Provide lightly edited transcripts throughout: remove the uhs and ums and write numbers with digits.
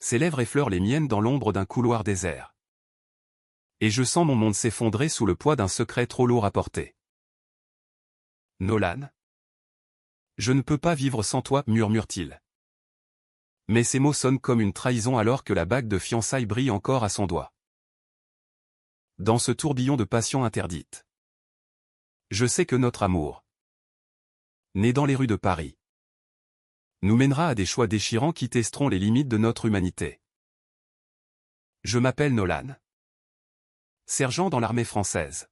Ses lèvres effleurent les miennes dans l'ombre d'un couloir désert. Et je sens mon monde s'effondrer sous le poids d'un secret trop lourd à porter. Nolan. Je ne peux pas vivre sans toi, murmure-t-il. Mais ces mots sonnent comme une trahison alors que la bague de fiançailles brille encore à son doigt. Dans ce tourbillon de passion interdite. Je sais que notre amour, né dans les rues de Paris, nous mènera à des choix déchirants qui testeront les limites de notre humanité. Je m'appelle Nolan. Sergent dans l'armée française.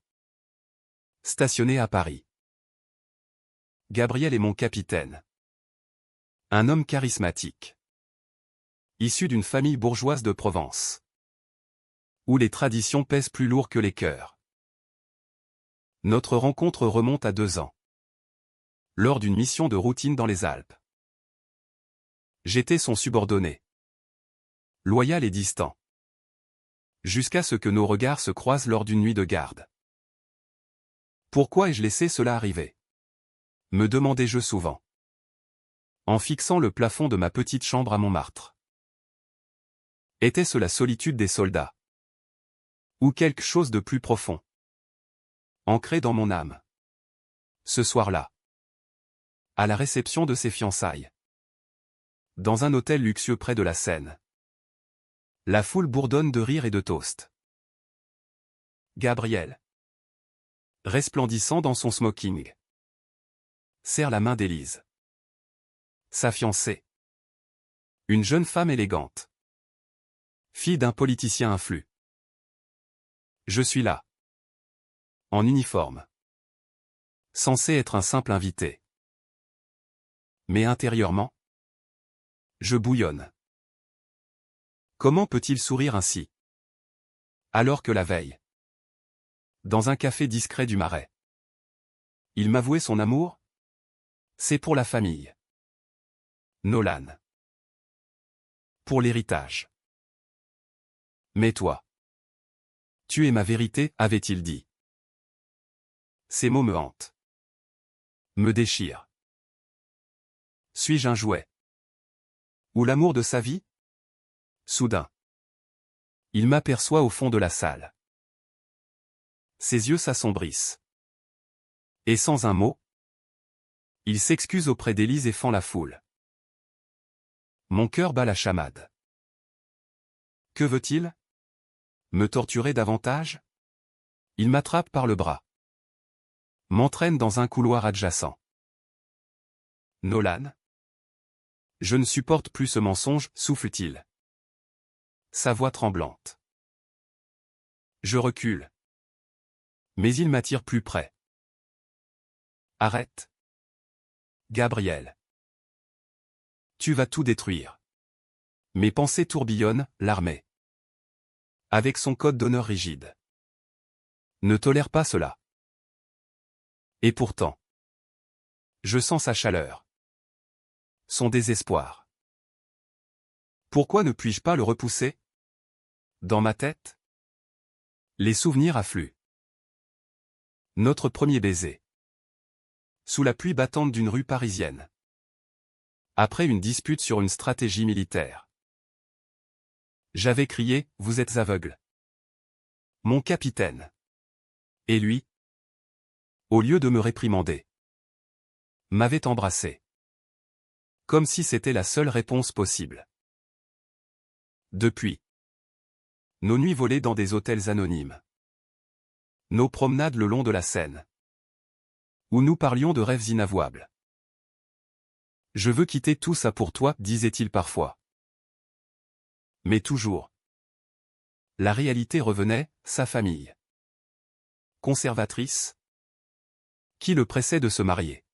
Stationné à Paris. Gabriel est mon capitaine. Un homme charismatique. Issu d'une famille bourgeoise de Provence. Où les traditions pèsent plus lourd que les cœurs. Notre rencontre remonte à 2 ans. Lors d'une mission de routine dans les Alpes. J'étais son subordonné. Loyal et distant. Jusqu'à ce que nos regards se croisent lors d'une nuit de garde. Pourquoi ai-je laissé cela arriver? Me demandais-je souvent. En fixant le plafond de ma petite chambre à Montmartre. Était-ce la solitude des soldats? Ou quelque chose de plus profond? Ancré dans mon âme. Ce soir-là. À la réception de ses fiançailles. Dans un hôtel luxueux près de la Seine. La foule bourdonne de rire et de toasts. Gabriel. Resplendissant dans son smoking. Serre la main d'Élise. Sa fiancée. Une jeune femme élégante. Fille d'un politicien influent. Je suis là. En uniforme. Censé être un simple invité. Mais intérieurement, je bouillonne. Comment peut-il sourire ainsi? Alors que la veille, dans un café discret du Marais, il m'avouait son amour? C'est pour la famille. Nolan. Pour l'héritage. Mais toi, tu es ma vérité, avait-il dit. Ces mots me hantent. Me déchirent. Suis-je un jouet? Ou l'amour de sa vie? Soudain. Il m'aperçoit au fond de la salle. Ses yeux s'assombrissent. Et sans un mot, il s'excuse auprès d'Élise et fend la foule. Mon cœur bat la chamade. Que veut-il? Me torturer davantage? Il m'attrape par le bras. M'entraîne dans un couloir adjacent. Nolan. Je ne supporte plus ce mensonge, souffle-t-il. Sa voix tremblante. Je recule. Mais il m'attire plus près. Arrête. Gabriel. Tu vas tout détruire. Mes pensées tourbillonnent, l'armée. Avec son code d'honneur rigide. Ne tolère pas cela. Et pourtant. Je sens sa chaleur. Son désespoir. Pourquoi ne puis-je pas le repousser? Dans ma tête, les souvenirs affluent. Notre premier baiser. Sous la pluie battante d'une rue parisienne. Après une dispute sur une stratégie militaire. J'avais crié, vous êtes aveugle. Mon capitaine. Et lui, au lieu de me réprimander, m'avait embrassé. Comme si c'était la seule réponse possible. Depuis. Nos nuits volées dans des hôtels anonymes. Nos promenades le long de la Seine. Où nous parlions de rêves inavouables. Je veux quitter tout ça pour toi, disait-il parfois. Mais toujours. La réalité revenait, sa famille. Conservatrice. Qui le pressait de se marier.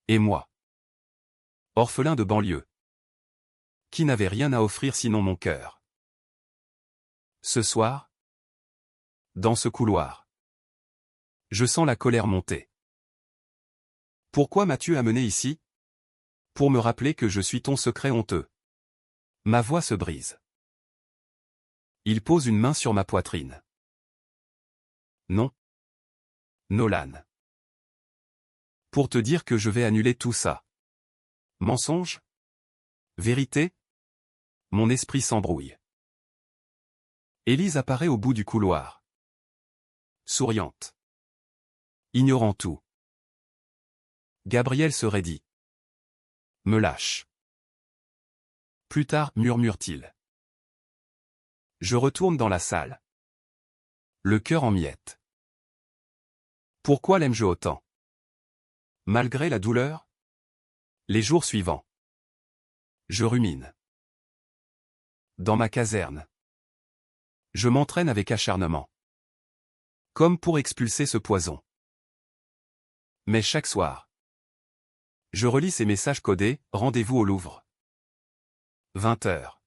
Et moi. Orphelin de banlieue. Qui n'avait rien à offrir sinon mon cœur. Ce soir, dans ce couloir, je sens la colère monter. Pourquoi m'as-tu amené ici? Pour me rappeler que je suis ton secret honteux. Ma voix se brise. Il pose une main sur ma poitrine. Non. Nolan. Pour te dire que je vais annuler tout ça. Mensonge? Vérité? Mon esprit s'embrouille. Élise apparaît au bout du couloir. Souriante. Ignorant tout. Gabriel se raidit. Me lâche. Plus tard, murmure-t-il. Je retourne dans la salle. Le cœur en miettes. Pourquoi l'aime-je autant? Malgré la douleur? Les jours suivants. Je rumine. Dans ma caserne. Je m'entraîne avec acharnement. Comme pour expulser ce poison. Mais chaque soir. Je relis ces messages codés, rendez-vous au Louvre. 20h.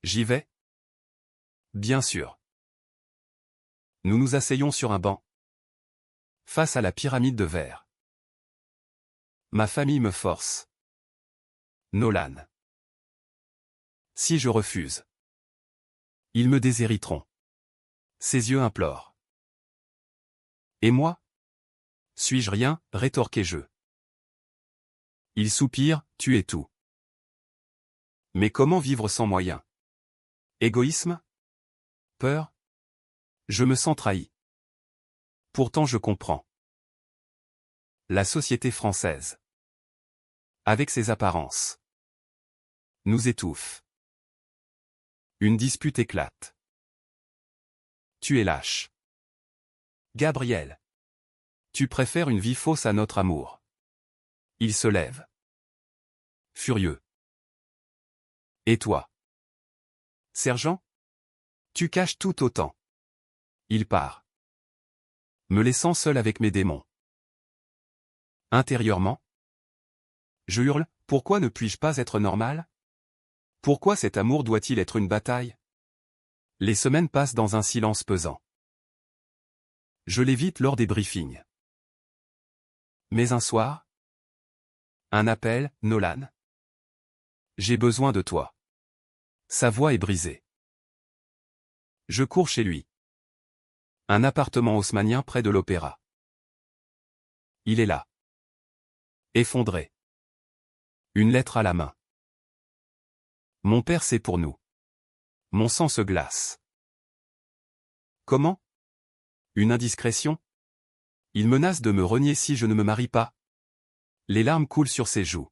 J'y vais? Bien sûr. Nous nous asseyons sur un banc. Face à la pyramide de verre. Ma famille me force. Nolan. Si je refuse. Ils me déshériteront. Ses yeux implorent. Et moi? Suis-je rien, rétorquai-je. Il soupire, tu es tout. Mais comment vivre sans moyens? Égoïsme? Peur? Je me sens trahi. Pourtant je comprends. La société française. Avec ses apparences. Nous étouffe. Une dispute éclate. Tu es lâche. Gabriel. Tu préfères une vie fausse à notre amour. Il se lève. Furieux. Et toi? Sergent? Tu caches tout autant. Il part. Me laissant seul avec mes démons. Intérieurement. Je hurle, pourquoi ne puis-je pas être normal? Pourquoi cet amour doit-il être une bataille? Les semaines passent dans un silence pesant. Je l'évite lors des briefings. Mais un soir? Un appel, Nolan. J'ai besoin de toi. Sa voix est brisée. Je cours chez lui. Un appartement haussmannien près de l'opéra. Il est là. Effondré. Une lettre à la main. Mon père c'est pour nous. Mon sang se glace. Comment? Une indiscrétion? Il menace de me renier si je ne me marie pas. Les larmes coulent sur ses joues.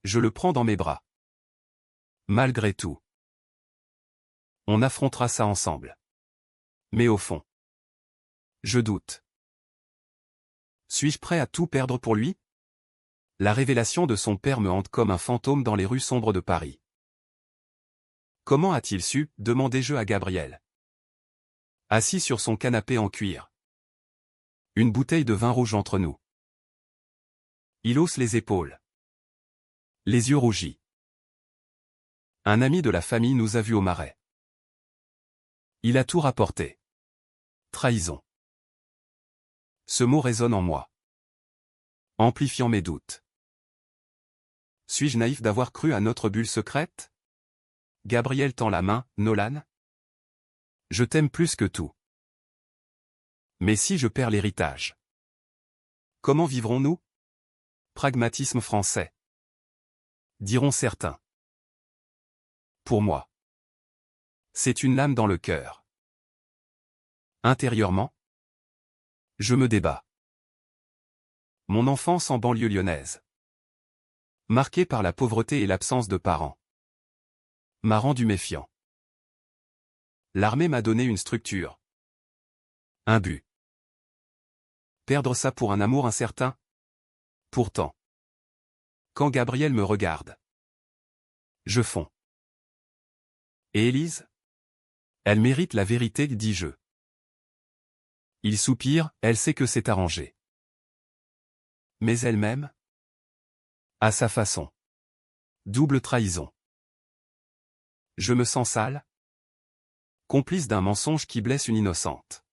Je le prends dans mes bras. Malgré tout. On affrontera ça ensemble. Mais au fond. Je doute. Suis-je prêt à tout perdre pour lui? La révélation de son père me hante comme un fantôme dans les rues sombres de Paris. Comment a-t-il su? Demandai-je à Gabriel. Assis sur son canapé en cuir. Une bouteille de vin rouge entre nous. Il hausse les épaules. Les yeux rougis. Un ami de la famille nous a vus au Marais. Il a tout rapporté. Trahison. Ce mot résonne en moi. Amplifiant mes doutes. Suis-je naïf d'avoir cru à notre bulle secrète? Gabriel tend la main, Nolan. Je t'aime plus que tout. Mais si je perds l'héritage? Comment vivrons-nous? Pragmatisme français. Diront certains. Pour moi. C'est une lame dans le cœur. Intérieurement. Je me débat. Mon enfance en banlieue lyonnaise. Marquée par la pauvreté et l'absence de parents. M'a rendu méfiant. L'armée m'a donné une structure. Un but. Perdre ça pour un amour incertain? Pourtant. Quand Gabriel me regarde. Je fonds. Et Élise? Elle mérite la vérité, dis-je. Il soupire, elle sait que c'est arrangé. Mais elle-même? À sa façon. Double trahison. Je me sens sale? Complice d'un mensonge qui blesse une innocente.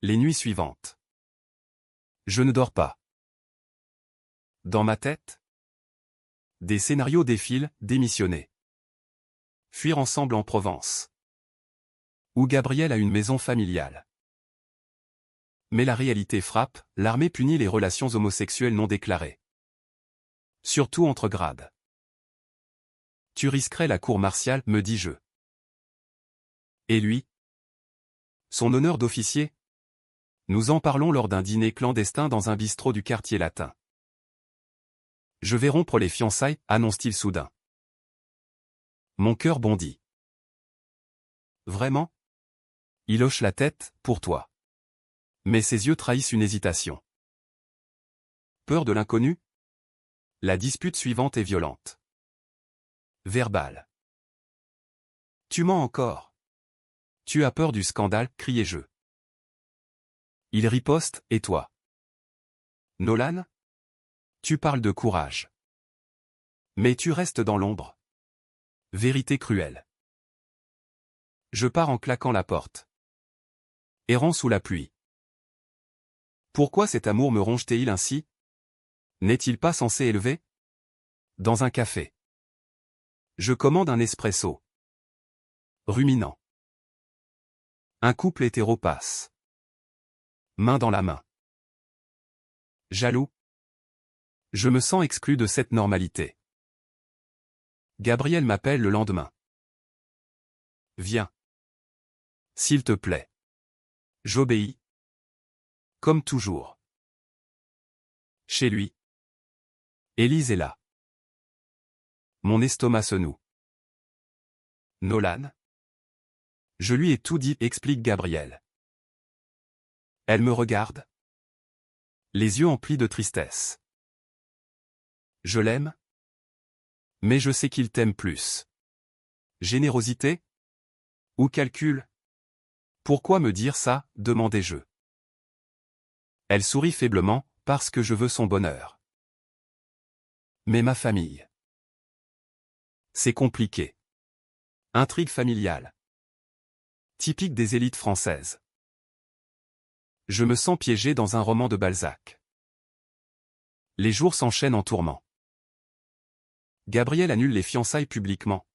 Les nuits suivantes. Je ne dors pas. Dans ma tête? Des scénarios défilent, démissionner. Fuir ensemble en Provence. Où Gabriel a une maison familiale. Mais la réalité frappe, l'armée punit les relations homosexuelles non déclarées. Surtout entre grades. Tu risquerais la cour martiale, me dis-je. Et lui? Son honneur d'officier? Nous en parlons lors d'un dîner clandestin dans un bistrot du quartier latin. Je vais rompre les fiançailles, annonce-t-il soudain. Mon cœur bondit. Vraiment? Il hoche la tête, pour toi. Mais ses yeux trahissent une hésitation. Peur de l'inconnu? La dispute suivante est violente. Verbale. Tu mens encore. Tu as peur du scandale, criai-je. Il riposte, et toi? Nolan? Tu parles de courage. Mais tu restes dans l'ombre. Vérité cruelle. Je pars en claquant la porte. Errant sous la pluie. Pourquoi cet amour me ronge-t-il ainsi? N'est-il pas censé élever? Dans un café. Je commande un espresso. Ruminant. Un couple hétéro passe. Main dans la main. Jaloux? Je me sens exclu de cette normalité. Gabriel m'appelle le lendemain. Viens. S'il te plaît. J'obéis. Comme toujours. Chez lui. Élise est là. Mon estomac se noue. Nolan? Je lui ai tout dit, explique Gabriel. Elle me regarde. Les yeux emplis de tristesse. Je l'aime? Mais je sais qu'il t'aime plus. Générosité? Ou calcul? Pourquoi me dire ça, demandai-je. Elle sourit faiblement, parce que je veux son bonheur. Mais ma famille. C'est compliqué. Intrigue familiale. Typique des élites françaises. Je me sens piégé dans un roman de Balzac. Les jours s'enchaînent en tourments. Gabriel annule les fiançailles publiquement,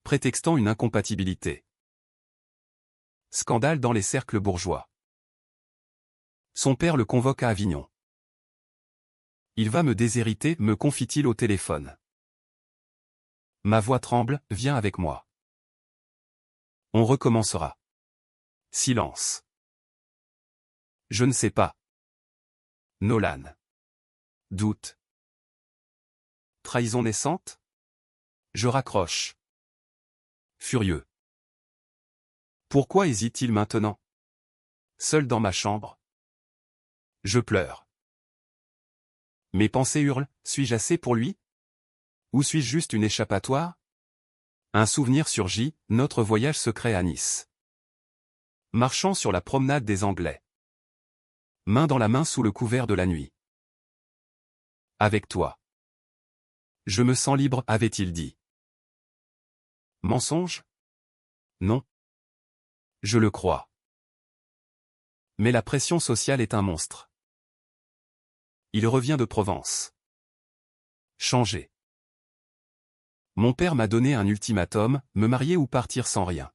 prétextant une incompatibilité. Scandale dans les cercles bourgeois. Son père le convoque à Avignon. Il va me déshériter, me confie-t-il au téléphone. Ma voix tremble, viens avec moi. On recommencera. Silence. Je ne sais pas. Nolan. Doute. Trahison naissante? Je raccroche. Furieux. Pourquoi hésite-t-il maintenant? Seul dans ma chambre. Je pleure. Mes pensées hurlent, suis-je assez pour lui? Ou suis-je juste une échappatoire? Un souvenir surgit, notre voyage secret à Nice. Marchant sur la promenade des Anglais. Main dans la main sous le couvert de la nuit. Avec toi. Je me sens libre, avait-il dit. Mensonge? Non. Je le crois. Mais la pression sociale est un monstre. Il revient de Provence. Changé. Mon père m'a donné un ultimatum, me marier ou partir sans rien.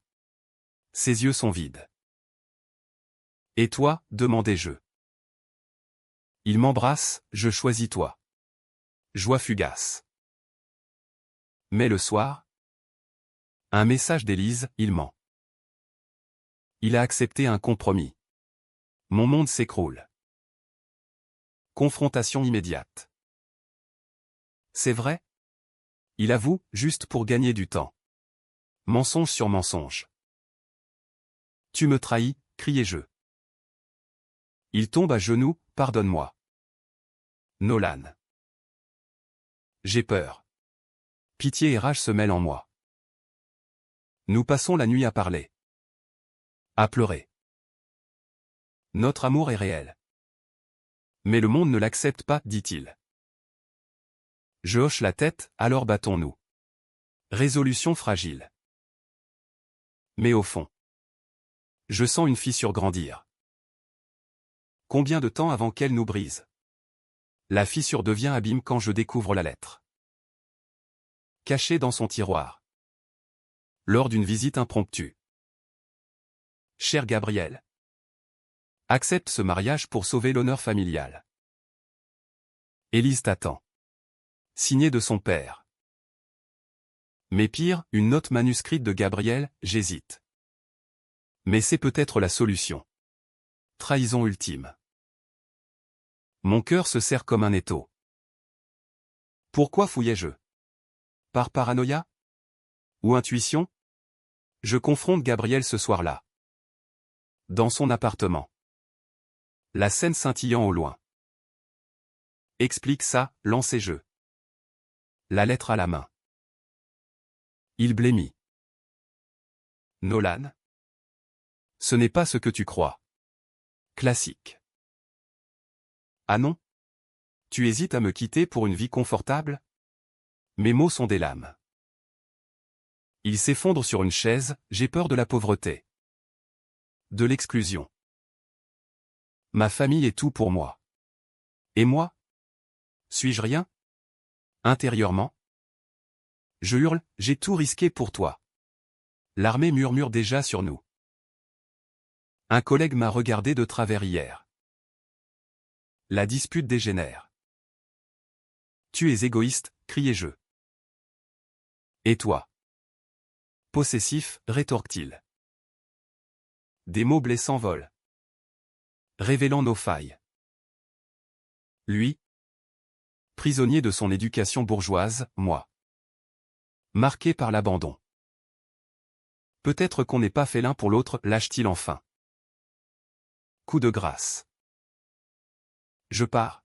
Ses yeux sont vides. Et toi, demandai-je. Il m'embrasse, je choisis toi. Joie fugace. Mais le soir? Un message d'Élise, il ment. Il a accepté un compromis. Mon monde s'écroule. Confrontation immédiate. C'est vrai? Il avoue, juste pour gagner du temps. Mensonge sur mensonge. Tu me trahis, criai-je. Il tombe à genoux, pardonne-moi. Nolan. J'ai peur. Pitié et rage se mêlent en moi. Nous passons la nuit à parler. À pleurer. Notre amour est réel. Mais le monde ne l'accepte pas, dit-il. Je hoche la tête, alors battons-nous. Résolution fragile. Mais au fond, je sens une fissure grandir. Combien de temps avant qu'elle nous brise? La fissure devient abîme quand je découvre la lettre. Cachée dans son tiroir. Lors d'une visite impromptue. Cher Gabriel. Accepte ce mariage pour sauver l'honneur familial. Élise t'attend. Signé de son père. Mais pire, une note manuscrite de Gabriel, j'hésite. Mais c'est peut-être la solution. Trahison ultime. Mon cœur se serre comme un étau. Pourquoi fouillais-je? Par paranoïa? Ou intuition? Je confronte Gabriel ce soir-là. Dans son appartement. La scène scintillant au loin. Explique ça, lancez-je. La lettre à la main. Il blêmit. Nolan? Ce n'est pas ce que tu crois. Classique. Ah non? Tu hésites à me quitter pour une vie confortable? Mes mots sont des lames. Il s'effondre sur une chaise, j'ai peur de la pauvreté. De l'exclusion. Ma famille est tout pour moi. Et moi? Suis-je rien? Intérieurement? Je hurle, j'ai tout risqué pour toi. L'armée murmure déjà sur nous. Un collègue m'a regardé de travers hier. La dispute dégénère. Tu es égoïste, criai-je. Et toi? Possessif, rétorque-t-il. Des mots blessants volent. Révélant nos failles. Lui? Prisonnier de son éducation bourgeoise, moi. Marqué par l'abandon. Peut-être qu'on n'est pas fait l'un pour l'autre, lâche-t-il enfin. Coup de grâce. Je pars.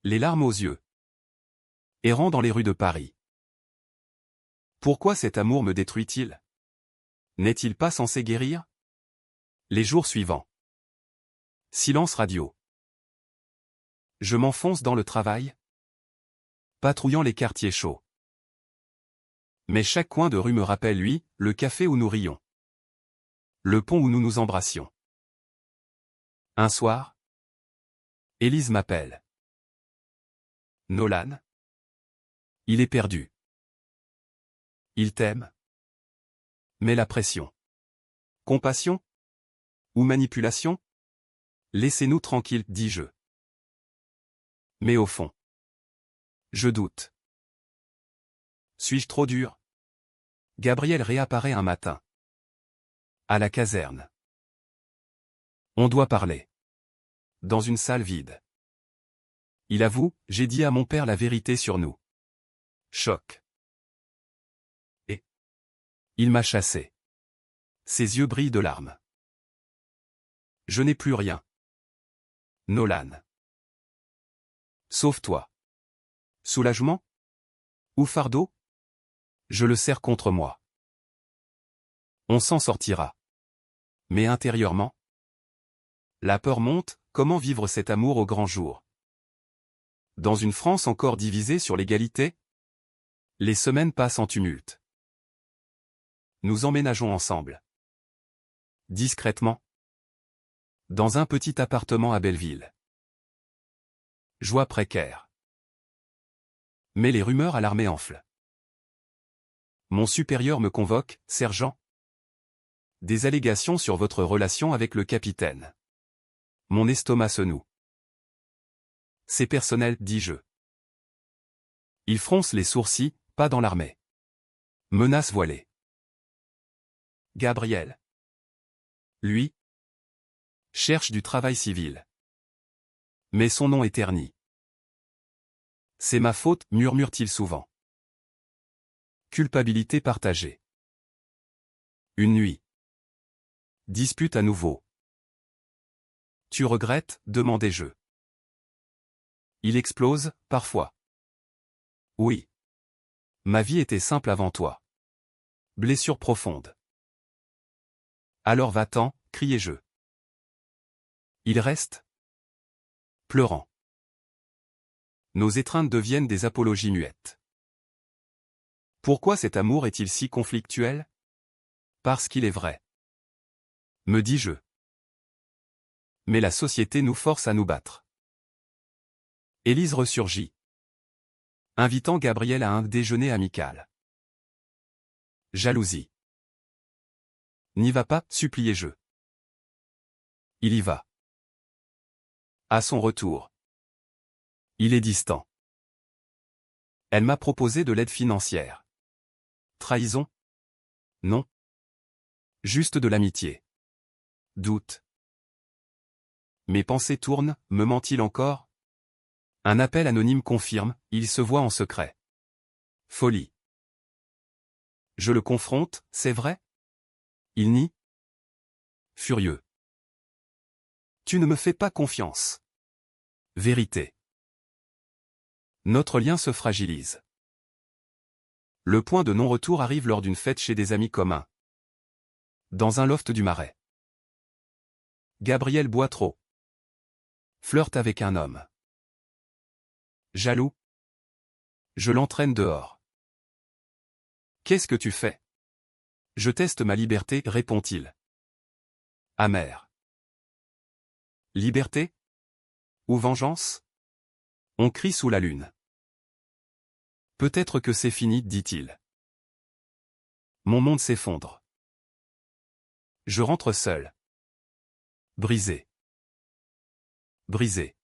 Les larmes aux yeux. Errant dans les rues de Paris. Pourquoi cet amour me détruit-il? N'est-il pas censé guérir? Les jours suivants. Silence radio. Je m'enfonce dans le travail, patrouillant les quartiers chauds. Mais chaque coin de rue me rappelle lui, le café où nous rions. Le pont où nous nous embrassions. Un soir, Élise m'appelle. Nolan? Il est perdu. Il t'aime? Mais la pression. Compassion? Ou manipulation? Laissez-nous tranquilles, dis-je. Mais au fond, je doute. Suis-je trop dur? Gabriel réapparaît un matin. À la caserne. On doit parler. Dans une salle vide. Il avoue, j'ai dit à mon père la vérité sur nous. Choc. Et il m'a chassé. Ses yeux brillent de larmes. Je n'ai plus rien. Nolan. Sauve-toi. Soulagement? Ou fardeau? Je le serre contre moi. On s'en sortira. Mais intérieurement? La peur monte, comment vivre cet amour au grand jour? Dans une France encore divisée sur l'égalité? Les semaines passent en tumulte. Nous emménageons ensemble. Discrètement. Dans un petit appartement à Belleville. Joie précaire. Mais les rumeurs à l'armée enflent. Mon supérieur me convoque, sergent. Des allégations sur votre relation avec le capitaine. Mon estomac se noue. C'est personnel, dis-je. Il fronce les sourcils, pas dans l'armée. Menace voilée. Gabriel. Lui. Cherche du travail civil. Mais son nom est terni. C'est ma faute, murmure-t-il souvent. Culpabilité partagée. Une nuit. Dispute à nouveau. Tu regrettes, demandai-je. Il explose, parfois. Oui. Ma vie était simple avant toi. Blessure profonde. Alors va-t'en, criai-je. Il reste. Pleurant. Nos étreintes deviennent des apologies muettes. Pourquoi cet amour est-il si conflictuel? Parce qu'il est vrai. Me dis-je. Mais la société nous force à nous battre. Élise ressurgit. Invitant Gabriel à un déjeuner amical. Jalousie. N'y va pas, suppliai-je. Il y va. À son retour. Il est distant. Elle m'a proposé de l'aide financière. Trahison? Non. Juste de l'amitié. Doute. Mes pensées tournent, me ment-il encore? Un appel anonyme confirme, il se voit en secret. Folie. Je le confronte, c'est vrai? Il nie? Furieux. Tu ne me fais pas confiance. Vérité. Notre lien se fragilise. Le point de non-retour arrive lors d'une fête chez des amis communs. Dans un loft du Marais. Gabriel boit trop. Flirte avec un homme. Jaloux. Je l'entraîne dehors. Qu'est-ce que tu fais? Je teste ma liberté, répond-il. Amer. Liberté? Ou vengeance? On crie sous la lune. Peut-être que c'est fini, dit-il. Mon monde s'effondre. Je rentre seul. Brisé. Brisé.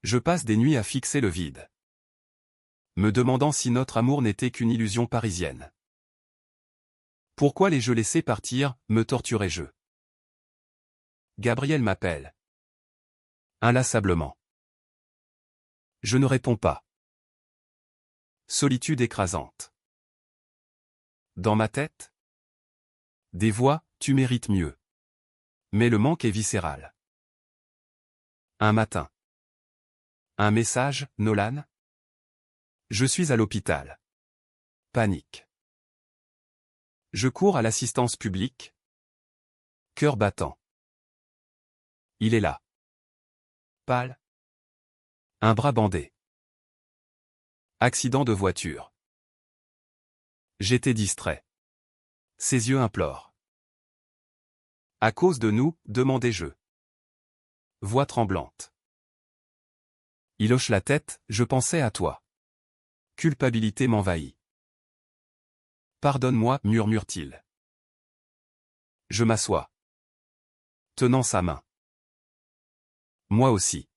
Je passe des nuits à fixer le vide. Me demandant si notre amour n'était qu'une illusion parisienne. Pourquoi les-je laissés partir, me torturais-je? Gabriel m'appelle. Inlassablement. Je ne réponds pas. Solitude écrasante. Dans ma tête? Des voix, tu mérites mieux. Mais le manque est viscéral. Un matin. Un message, Nolan? Je suis à l'hôpital. Panique. Je cours à l'assistance publique. Cœur battant. Il est là. Pâle. Un bras bandé. Accident de voiture. J'étais distrait. Ses yeux implorent. À cause de nous, demandai-je. Voix tremblante. Il hoche la tête, je pensais à toi. Culpabilité m'envahit. Pardonne-moi, murmure-t-il. Je m'assois. Tenant sa main. Moi aussi.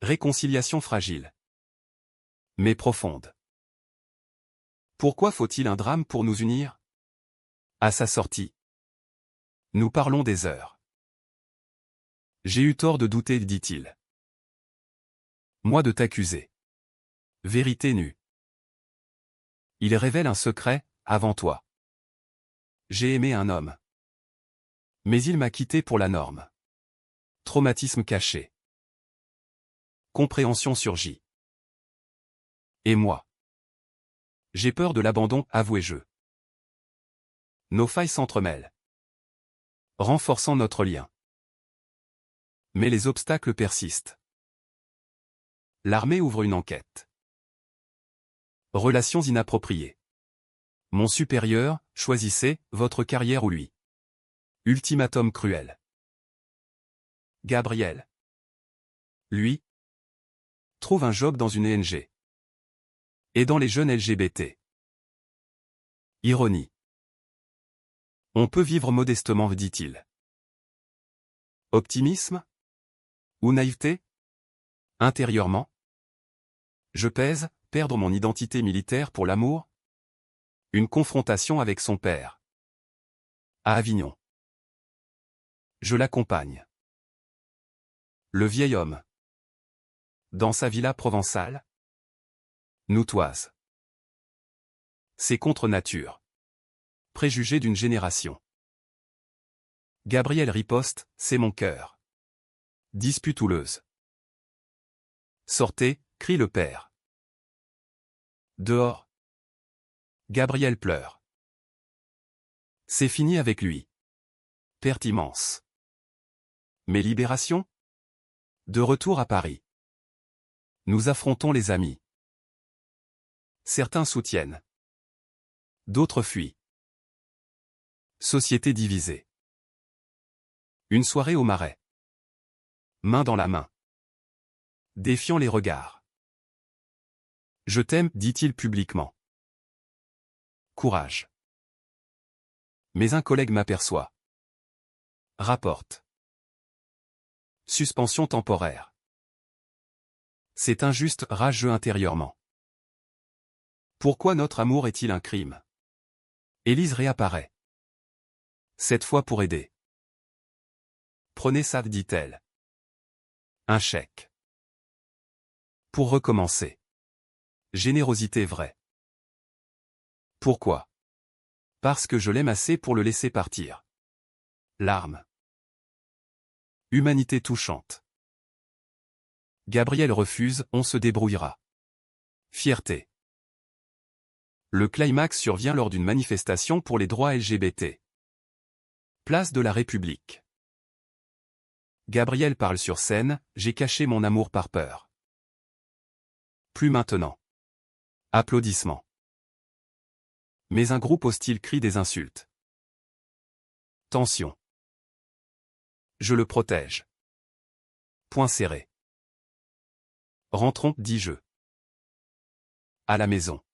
Réconciliation fragile. Mais profonde. Pourquoi faut-il un drame pour nous unir? À sa sortie. Nous parlons des heures. J'ai eu tort de douter, dit-il. Moi de t'accuser. Vérité nue. Il révèle un secret, avant toi. J'ai aimé un homme. Mais il m'a quitté pour la norme. Traumatisme caché. Compréhension surgit. Et moi? J'ai peur de l'abandon, avouai-je. Nos failles s'entremêlent. Renforçant notre lien. Mais les obstacles persistent. L'armée ouvre une enquête. Relations inappropriées. Mon supérieur, choisissez, votre carrière ou lui. Ultimatum cruel. Gabriel. Lui. Trouve un job dans une ONG. Aidant les jeunes LGBT. Ironie. On peut vivre modestement, dit-il. Optimisme? Ou naïveté? Intérieurement? Je pèse, perdre mon identité militaire pour l'amour? Une confrontation avec son père. À Avignon. Je l'accompagne. Le vieil homme. Dans sa villa provençale? Noutoise. C'est contre nature. Préjugé d'une génération. Gabriel riposte, c'est mon cœur. Dispute houleuse. Sortez, crie le père. Dehors. Gabriel pleure. C'est fini avec lui. Perte immense. Mais libération? De retour à Paris. Nous affrontons les amis. Certains soutiennent. D'autres fuient. Société divisée. Une soirée au Marais. Main dans la main. Défiant les regards. Je t'aime, dit-il publiquement. Courage. Mais un collègue m'aperçoit. Rapporte. Suspension temporaire. C'est injuste, rageux intérieurement. Pourquoi notre amour est-il un crime? Élise réapparaît. Cette fois pour aider. Prenez ça, dit-elle. Un chèque. Pour recommencer. Générosité vraie. Pourquoi? Parce que je l'aime assez pour le laisser partir. Larmes. Humanité touchante. Gabriel refuse, on se débrouillera. Fierté. Le climax survient lors d'une manifestation pour les droits LGBT. Place de la République. Gabriel parle sur scène, j'ai caché mon amour par peur. Plus maintenant. Applaudissements. Mais un groupe hostile crie des insultes. Tension. Je le protège. Point serré. Rentrons, dis-je. À la maison.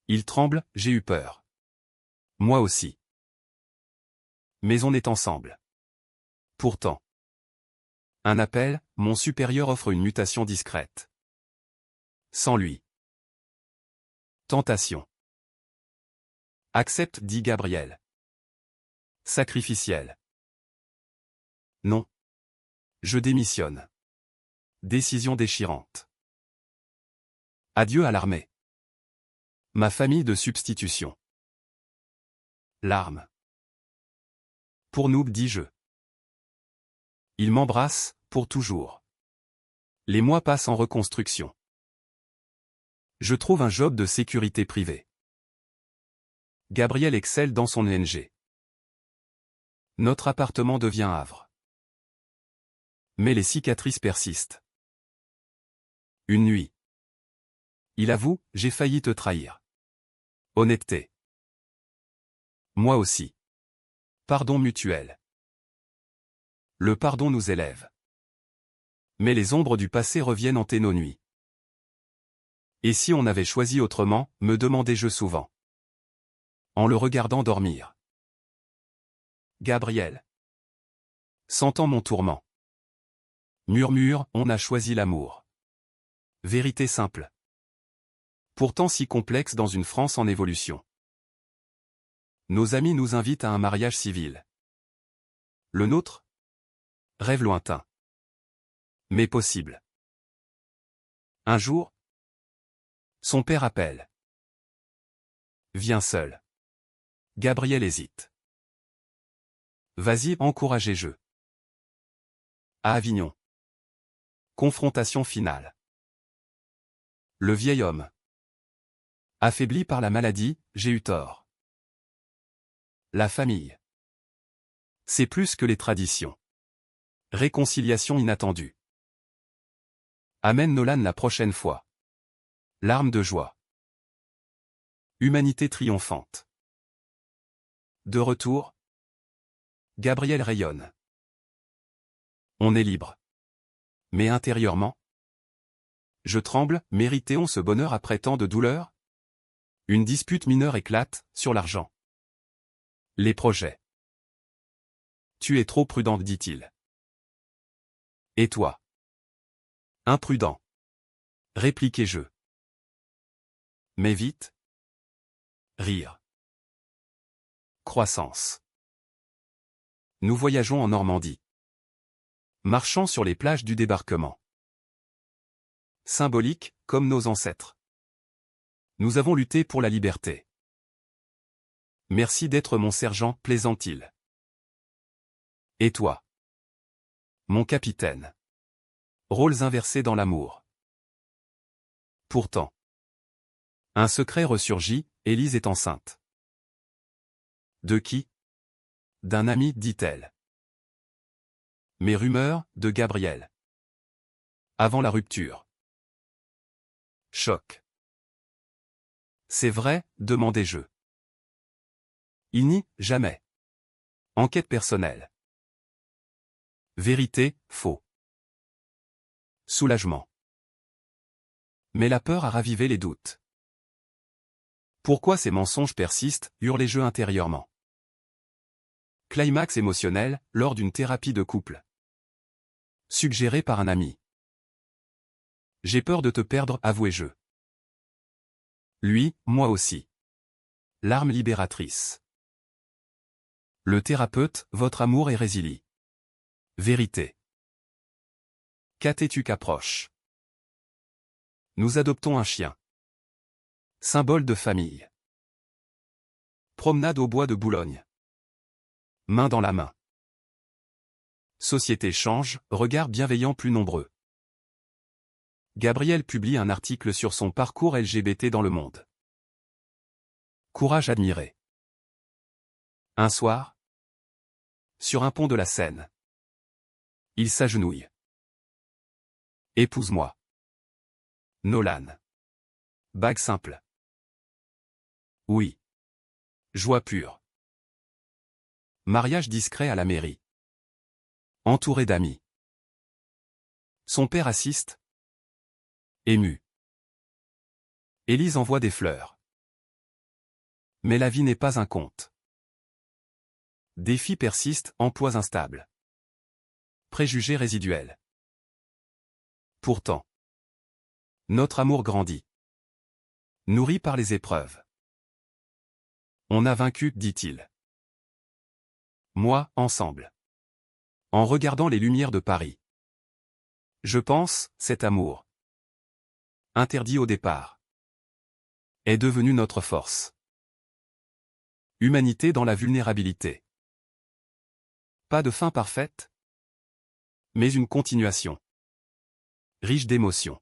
Il tremble, j'ai eu peur. Moi aussi. Mais on est ensemble. Pourtant. Un appel, mon supérieur offre une mutation discrète. Sans lui. Tentation. Accepte, dit Gabriel. Sacrificiel. Non. Je démissionne. Décision déchirante. Adieu à l'armée. Ma famille de substitution. Larmes. Pour nous, dis-je. Il m'embrasse, pour toujours. Les mois passent en reconstruction. Je trouve un job de sécurité privée. Gabriel excelle dans son ONG. Notre appartement devient havre. Mais les cicatrices persistent. Une nuit. Il avoue, j'ai failli te trahir. Honnêteté. Moi aussi. Pardon mutuel. Le pardon nous élève. Mais les ombres du passé reviennent hanter nos nuits. Et si on avait choisi autrement, me demandais-je souvent. En le regardant dormir. Gabriel. Sentant mon tourment. Murmure, on a choisi l'amour. Vérité simple. Pourtant si complexe dans une France en évolution. Nos amis nous invitent à un mariage civil. Le nôtre? Rêve lointain. Mais possible. Un jour? Son père appelle. Viens seul. Gabriel hésite. Vas-y, encouragez-je. À Avignon. Confrontation finale. Le vieil homme. Affaibli par la maladie, j'ai eu tort. La famille. C'est plus que les traditions. Réconciliation inattendue. Amène Nolan la prochaine fois. Larmes de joie. Humanité triomphante. De retour. Gabriel rayonne. On est libre. Mais intérieurement? Je tremble, méritait-on ce bonheur après tant de douleurs? Une dispute mineure éclate, sur l'argent. Les projets. Tu es trop prudente, dit-il. Et toi? Imprudent. Répliquai-je. Mais vite. Rire. Croissance. Nous voyageons en Normandie. Marchant sur les plages du débarquement. Symbolique, comme nos ancêtres. Nous avons lutté pour la liberté. Merci d'être mon sergent, plaisante-t-il. Et toi? Mon capitaine. Rôles inversés dans l'amour. Pourtant. Un secret ressurgit, Élise est enceinte. De qui? D'un ami, dit-elle. Mes rumeurs, de Gabriel. Avant la rupture. Choc. C'est vrai, demandai-je. Il nie, jamais. Enquête personnelle. Vérité, faux. Soulagement. Mais la peur a ravivé les doutes. Pourquoi ces mensonges persistent, hurlai-je intérieurement. Climax émotionnel, lors d'une thérapie de couple. Suggéré par un ami. J'ai peur de te perdre, avouai-je. Lui, moi aussi. L'arme libératrice. Le thérapeute, votre amour est résilie. Vérité. Catétuque approche. Nous adoptons un chien. Symbole de famille. Promenade au bois de Boulogne. Main dans la main. Société change, regard bienveillant plus nombreux. Gabriel publie un article sur son parcours LGBT dans le monde. Courage admiré. Un soir, sur un pont de la Seine, il s'agenouille. Épouse-moi. Nolan. Bague simple. Oui. Joie pure. Mariage discret à la mairie. Entouré d'amis. Son père assiste. Ému. Élise envoie des fleurs. Mais la vie n'est pas un conte. Défis persistent, emplois instables. Préjugés résiduels. Pourtant, notre amour grandit. Nourri par les épreuves. On a vaincu, dit-il. Moi, ensemble. En regardant les lumières de Paris. Je pense, cet amour, interdit au départ, est devenu notre force. Humanité dans la vulnérabilité. Pas de fin parfaite, mais une continuation. Riche d'émotions.